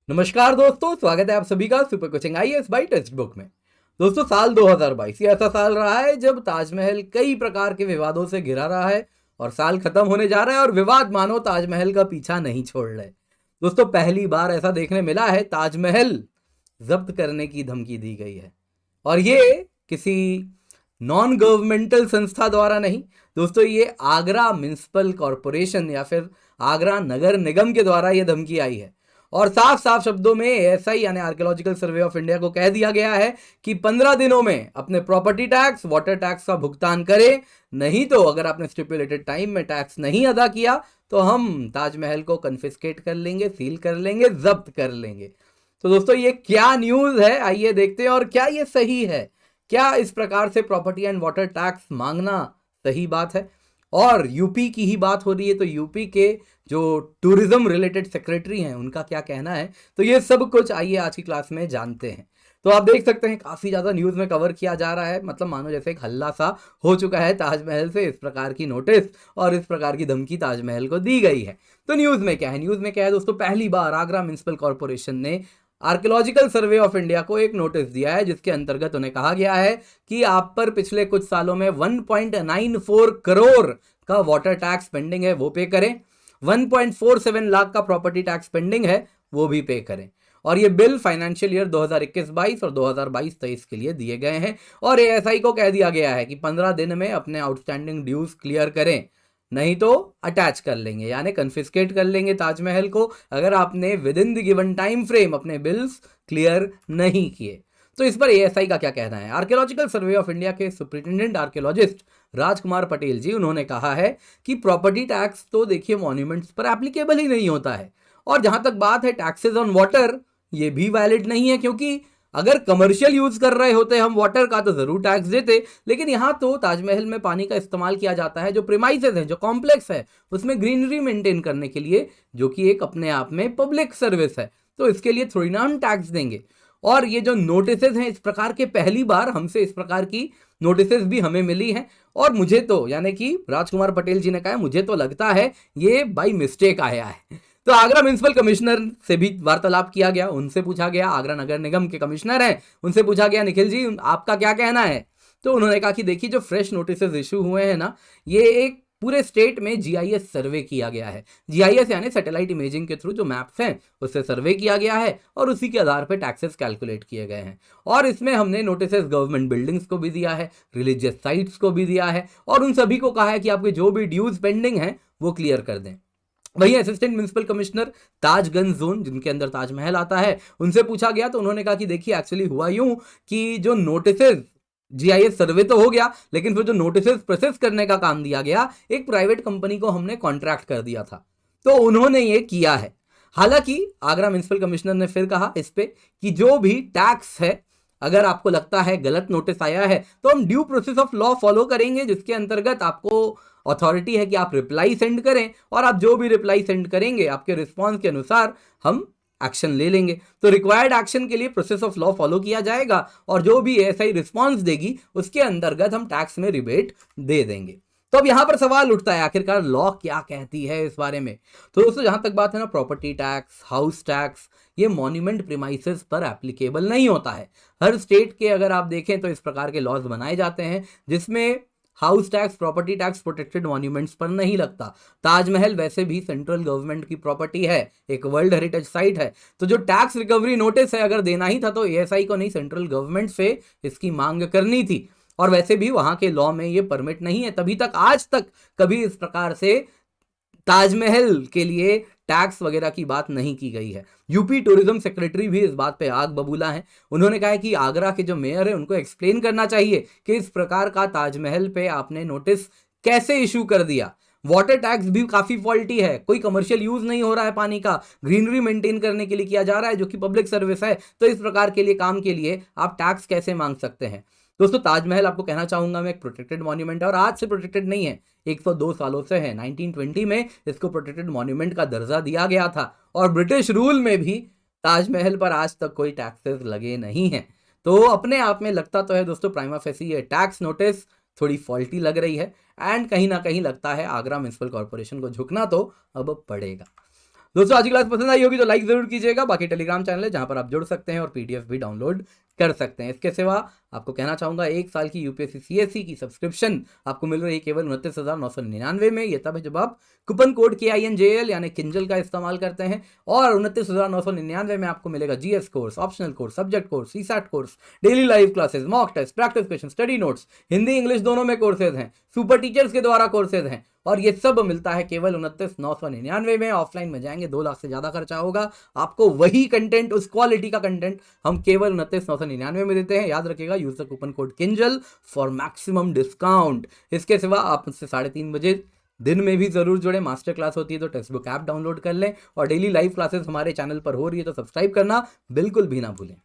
नमस्कार दोस्तों, स्वागत है आप सभी का super coaching IAS by text book में। दोस्तों, साल 2022 ये ऐसा साल रहा है जब ताजमहल कई प्रकार के विवादों से घिरा रहा है और साल खत्म होने जा रहा है और विवाद मानो ताजमहल का पीछा नहीं छोड़ रहे। दोस्तों, पहली बार ऐसा देखने मिला है ताजमहल जब्त करने की धमकी दी गई है और ये किसी नॉन गवर्नमेंटल संस्था द्वारा नहीं दोस्तों, ये आगरा म्युनिसिपल कॉरपोरेशन या फिर आगरा नगर निगम के द्वारा ये धमकी आई है। और साफ साफ शब्दों में एएसआई यानी आर्कियोलॉजिकल सर्वे ऑफ इंडिया को कह दिया गया है कि 15 दिनों में अपने प्रॉपर्टी टैक्स, वाटर टैक्स का भुगतान करें, नहीं तो अगर आपने स्टिपुलेटेड टाइम में टैक्स नहीं अदा किया तो हम ताजमहल को कन्फिस्केट कर लेंगे, सील कर लेंगे, जब्त कर लेंगे। तो दोस्तों, ये क्या न्यूज है, आइए देखते हैं। और क्या ये सही है? क्या इस प्रकार से प्रॉपर्टी एंड वाटर टैक्स मांगना सही बात है? और यूपी की ही बात हो रही है तो यूपी के जो टूरिज्म रिलेटेड सेक्रेटरी हैं उनका क्या कहना है, तो ये सब कुछ आइए आज की क्लास में जानते हैं। तो आप देख सकते हैं काफी ज्यादा न्यूज में कवर किया जा रहा है, मतलब मानो जैसे एक हल्ला सा हो चुका है ताजमहल से, इस प्रकार की नोटिस और इस प्रकार की धमकी ताजमहल को दी गई है। तो न्यूज में क्या है? न्यूज में क्या है दोस्तों, पहली बार आगरा म्युनिसिपल कॉरपोरेशन ने आर्कियोलॉजिकल सर्वे ऑफ इंडिया को एक नोटिस दिया है जिसके अंतर्गत उन्हें कहा गया है कि आप पर पिछले कुछ सालों में 1.94 करोड़ का वाटर टैक्स पेंडिंग है, वो पे करें। 1.47 लाख का प्रॉपर्टी टैक्स पेंडिंग है, वो भी पे करें। और ये बिल फाइनेंशियल ईयर 2021-22 और 2022-23 के लिए दिए गए हैं। और एएसआई को कह दिया गया है कि 15 दिन में अपने आउटस्टैंडिंग ड्यूज क्लियर करें, नहीं तो अटैच कर लेंगे यानी कन्फिस्केट कर लेंगे ताजमहल को, अगर आपने with in the given time frame अपने बिल्स क्लियर नहीं किए। तो इस पर एएसआई का क्या कहना है? आर्कियोलॉजिकल सर्वे ऑफ इंडिया के सुपरिटेंडेंट आर्कियोलॉजिस्ट राजकुमार पटेल जी, उन्होंने कहा है कि प्रॉपर्टी टैक्स तो देखिए मॉन्यूमेंट्स पर एप्लीकेबल ही नहीं होता है। और जहां तक बात है टैक्सेस ऑन वाटर, ये भी वैलिड नहीं है, क्योंकि अगर कमर्शियल यूज कर रहे होते हम वाटर का तो जरूर टैक्स देते, लेकिन यहां तो ताजमहल में पानी का इस्तेमाल किया जाता है जो प्रीमाइसेस है, जो कॉम्प्लेक्स है, उसमें ग्रीनरी मेंटेन करने के लिए, जो कि एक अपने आप में पब्लिक सर्विस है, तो इसके लिए थोड़ी ना हम टैक्स देंगे। और ये जो नोटिसेस हैं इस प्रकार के, पहली बार हमसे इस प्रकार की नोटिसेस भी हमें मिली हैं। और मुझे तो यानी कि राजकुमार पटेल जी ने कहा, मुझे तो लगता है ये बाई मिस्टेक आया है। तो आगरा म्युनिसिपल कमिश्नर से भी वार्तालाप किया गया, उनसे पूछा गया, आगरा नगर निगम के कमिश्नर हैं, उनसे पूछा गया निखिल जी आपका क्या कहना है? तो उन्होंने कहा कि देखिए जो फ्रेश नोटिसेस इशू हुए हैं ना, ये एक पूरे स्टेट में जीआईएस सर्वे किया गया है। जीआईएस यानी सैटेलाइट इमेजिंग के थ्रू जो मैप्स हैं उससे सर्वे किया गया है और उसी के आधार पर टैक्सेस कैलकुलेट किए गए हैं। और इसमें हमने नोटिसेस गवर्नमेंट बिल्डिंग्स को भी दिया है, रिलीजियस साइट्स को भी दिया है, और उन सभी को कहा है कि आपके जो भी ड्यूज पेंडिंग हैं वो क्लियर कर दें। वही assistant municipal commissioner Tajganj zone, जिनके अंदर ताजमहल आता है, उनसे पूछा गया तो उन्होंने कहा कि देखिए एक्चुअली हुआ यूं कि जो नोटिसेस, जीआईएस सर्वे तो हो गया, लेकिन फिर जो नोटिसेस प्रोसेस करने का काम दिया गया एक प्राइवेट कंपनी को हमने कॉन्ट्रैक्ट कर दिया था, तो उन्होंने ये किया है। हालांकि आगरा म्युनिसिपल कमिश्नर ने फिर कहा इस पे कि जो भी टैक्स है, अगर आपको लगता है गलत नोटिस आया है तो हम due process of law follow करेंगे, जिसके अंतर्गत आपको अथॉरिटी है कि आप रिप्लाई सेंड करें, और आप जो भी रिप्लाई सेंड करेंगे आपके रिस्पॉन्स के अनुसार हम एक्शन ले लेंगे। तो रिक्वायर्ड एक्शन के लिए प्रोसेस ऑफ लॉ फॉलो किया जाएगा और जो भी एएसआई रिस्पॉन्स देगी उसके अंतर्गत हम टैक्स में रिबेट दे देंगे। तो अब यहां पर सवाल उठता है आखिरकार लॉ क्या कहती है इस बारे में। तो दोस्तों, जहां तक बात है ना, प्रॉपर्टी टैक्स, हाउस टैक्स, ये मॉन्यूमेंट प्रीमाइसेस पर एप्लीकेबल नहीं होता है। हर स्टेट के अगर आप देखें तो इस प्रकार के लॉज बनाए जाते हैं जिसमें house tax, property tax protected monuments पर नहीं लगता। ताजमहल वैसे भी सेंट्रल गवर्नमेंट की प्रॉपर्टी है, एक वर्ल्ड हेरिटेज साइट है, तो जो टैक्स रिकवरी नोटिस है अगर देना ही था तो एएसआई को नहीं, सेंट्रल गवर्नमेंट से इसकी मांग करनी थी। और वैसे भी वहां के लॉ में ये परमिट नहीं है, तभी तक आज तक कभी इस प्रकार से ताजमहल के लिए टैक्स वगैरह की बात नहीं की गई है। यूपी टूरिज्म सेक्रेटरी भी इस बात पे आग बबूला है। उन्होंने कहा है कि आगरा के जो मेयर है उनको एक्सप्लेन करना चाहिए कि इस प्रकार का ताजमहल पे आपने नोटिस कैसे इशू कर दिया। वाटर टैक्स भी काफी फॉल्टी है, कोई कमर्शियल यूज नहीं हो रहा है पानी का, ग्रीनरी मेंटेन करने के लिए किया जा रहा है जो कि पब्लिक सर्विस है, तो इस प्रकार के लिए काम के लिए आप टैक्स कैसे मांग सकते हैं? दोस्तों, ताजमहल आपको कहना चाहूंगा मैं एक प्रोटेक्टेड मॉन्यूमेंट है और आज से प्रोटेक्टेड नहीं है, 102 सालों से है। 1920 में इसको प्रोटेक्टेड मॉन्यूमेंट का दर्जा दिया गया था और ब्रिटिश रूल में भी ताजमहल पर आज तक कोई टैक्सेस लगे नहीं हैं। तो अपने आप में लगता तो है दोस्तों प्राइमा फेसी ये टैक्स नोटिस थोड़ी फॉल्टी लग रही है, एंड कहीं ना कहीं लगता है आगरा म्युनिसिपल कॉरपोरेशन को झुकना तो अब पड़ेगा। दोस्तों आज की क्लास पसंद आई होगी तो लाइक जरूर कीजिएगा। बाकी टेलीग्राम चैनल है जहां पर आप जुड़ सकते हैं और पीडीएफ भी डाउनलोड कर सकते हैं। इसके सिवा आपको कहना चाहूंगा 1 साल की यूपीएससी सीएससी की सब्सक्रिप्शन आपको मिल रही है केवल 29,999 में। ये तब है जब आप कूपन कोड KINJL यानी किंजल का इस्तेमाल करते हैं, और 29,999 में आपको मिलेगा GS course, optional course, subject course, CSAT course, daily live classes, mock test, practice question, study notes, Hindi English दोनों में कोर्सेज हैं, सुपर टीचर्स के द्वारा कोर्सेज हैं, और ये सब मिलता है केवल 29,999 में। ऑफलाइन में जाएंगे 2 लाख से ज्यादा खर्चा होगा, आपको वही कंटेंट, उस क्वालिटी का कंटेंट हम केवल 29,999 में देते हैं। याद रखिएगा, use the coupon code Kinjal for maximum discount. इसके सिवा आप मुझसे 3:30 बजे दिन में भी जरूर जुड़े। मास्टर क्लास होती है तो टेक्स्ट बुक ऐप डाउनलोड कर लें, और डेली लाइव क्लासेस हमारे चैनल पर हो रही है तो सब्सक्राइब करना बिल्कुल भी ना भूलें।